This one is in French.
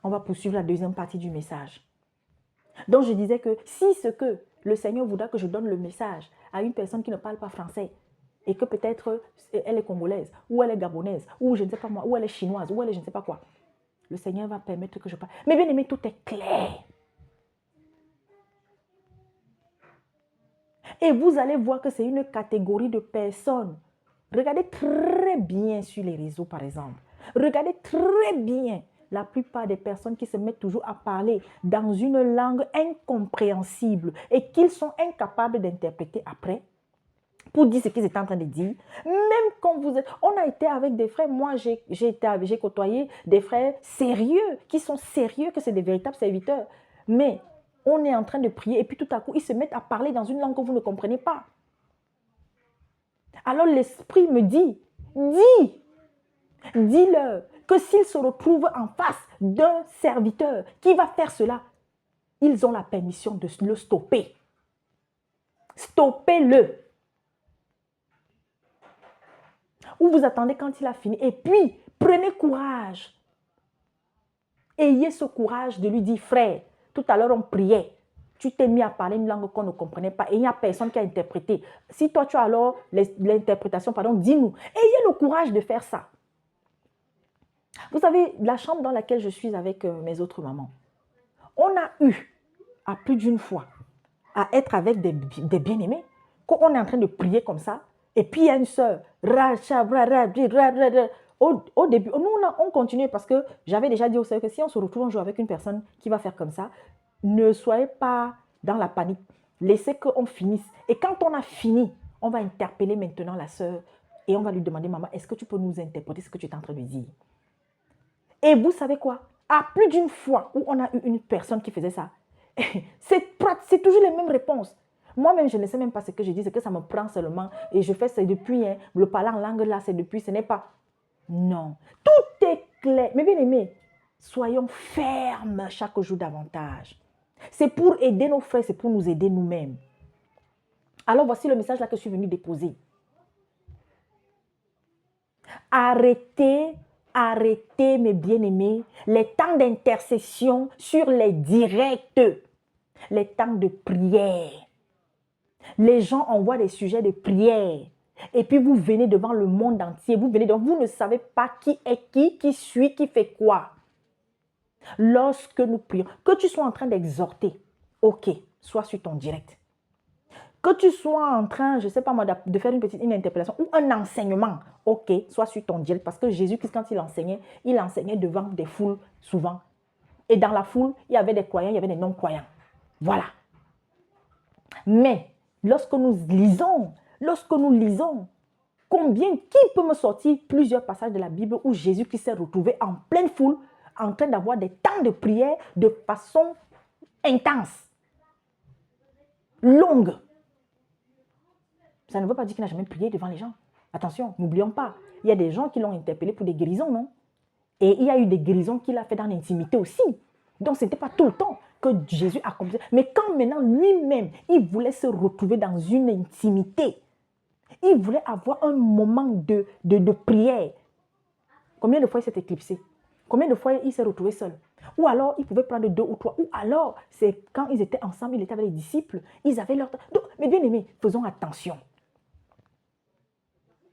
on va poursuivre la deuxième partie du message. Donc, je disais que si ce que le Seigneur voudra que je donne le message à une personne qui ne parle pas français et que peut-être elle est congolaise, ou elle est gabonaise, ou je ne sais pas moi, ou elle est chinoise, ou elle est je ne sais pas quoi, le Seigneur va permettre que je parle. Mais bien aimé, tout est clair. Et vous allez voir que c'est une catégorie de personnes. Regardez très bien sur les réseaux, par exemple. Regardez très bien la plupart des personnes qui se mettent toujours à parler dans une langue incompréhensible et qu'ils sont incapables d'interpréter après pour dire ce qu'ils étaient en train de dire. Même quand vous êtes... On a été avec des frères, moi j'ai côtoyé des frères sérieux, qui sont sérieux, que c'est des véritables serviteurs. Mais on est en train de prier et puis tout à coup, ils se mettent à parler dans une langue que vous ne comprenez pas. Alors l'esprit me dit, dis-leur que s'ils se retrouvent en face d'un serviteur qui va faire cela, ils ont la permission de le stopper. Stoppez-le. Ou vous attendez quand il a fini. Et puis, prenez courage. Ayez ce courage de lui dire, frère, tout à l'heure on priait. Tu t'es mis à parler une langue qu'on ne comprenait pas et il n'y a personne qui a interprété. Si toi tu as alors l'interprétation, pardon, dis-nous. Ayez le courage de faire ça. Vous savez, la chambre dans laquelle je suis avec mes autres mamans, on a eu, à plus d'une fois, à être avec des bien-aimés, quand on est en train de prier comme ça, et puis il y a une soeur, au début, nous on continuait parce que j'avais déjà dit aux sœurs que si on se retrouve un jour avec une personne qui va faire comme ça, ne soyez pas dans la panique, laissez qu'on finisse. Et quand on a fini, on va interpeller maintenant la sœur et on va lui demander, maman, est-ce que tu peux nous interpréter ce que tu es en train de dire? Et vous savez quoi? À plus d'une fois où on a eu une personne qui faisait ça, c'est toujours les mêmes réponses. Moi-même, je ne sais même pas ce que je dis, c'est que ça me prend seulement et je fais ça depuis, hein, le parler en langue là, c'est depuis, ce n'est pas... Non, tout est clair. Mais bien aimé, soyons fermes chaque jour davantage. C'est pour aider nos frères, c'est pour nous aider nous-mêmes. Alors voici le message là que je suis venue déposer. Arrêtez mes bien-aimés, les temps d'intercession sur les directs, les temps de prière. Les gens envoient des sujets de prière. Et puis vous venez devant le monde entier. Vous ne savez pas qui est qui suit, qui fait quoi. Lorsque nous prions, que tu sois en train d'exhorter, ok, sois sur ton direct. Que tu sois en train, je ne sais pas moi, de faire une interpellation ou un enseignement, ok, sois sur ton direct. Parce que Jésus-Christ, quand il enseignait devant des foules souvent. Et dans la foule, il y avait des croyants, il y avait des non-croyants. Voilà. Mais lorsque nous lisons, qui peut me sortir plusieurs passages de la Bible où Jésus-Christ s'est retrouvé en pleine foule, en train d'avoir des temps de prière de façon intense, longue. Ça ne veut pas dire qu'il n'a jamais prié devant les gens. Attention, n'oublions pas, il y a des gens qui l'ont interpellé pour des guérisons, non? Et il y a eu des guérisons qu'il a fait dans l'intimité aussi. Donc, ce n'était pas tout le temps que Jésus accomplissait. Mais quand maintenant lui-même, il voulait se retrouver dans une intimité, il voulait avoir un moment de prière. Combien de fois il s'est éclipsé? Combien de fois il s'est retrouvé seul? Ou alors, il pouvait prendre 2 ou 3. Ou alors, c'est quand ils étaient ensemble, il était avec les disciples, ils avaient leur temps. Donc, mais bien aimés, faisons attention.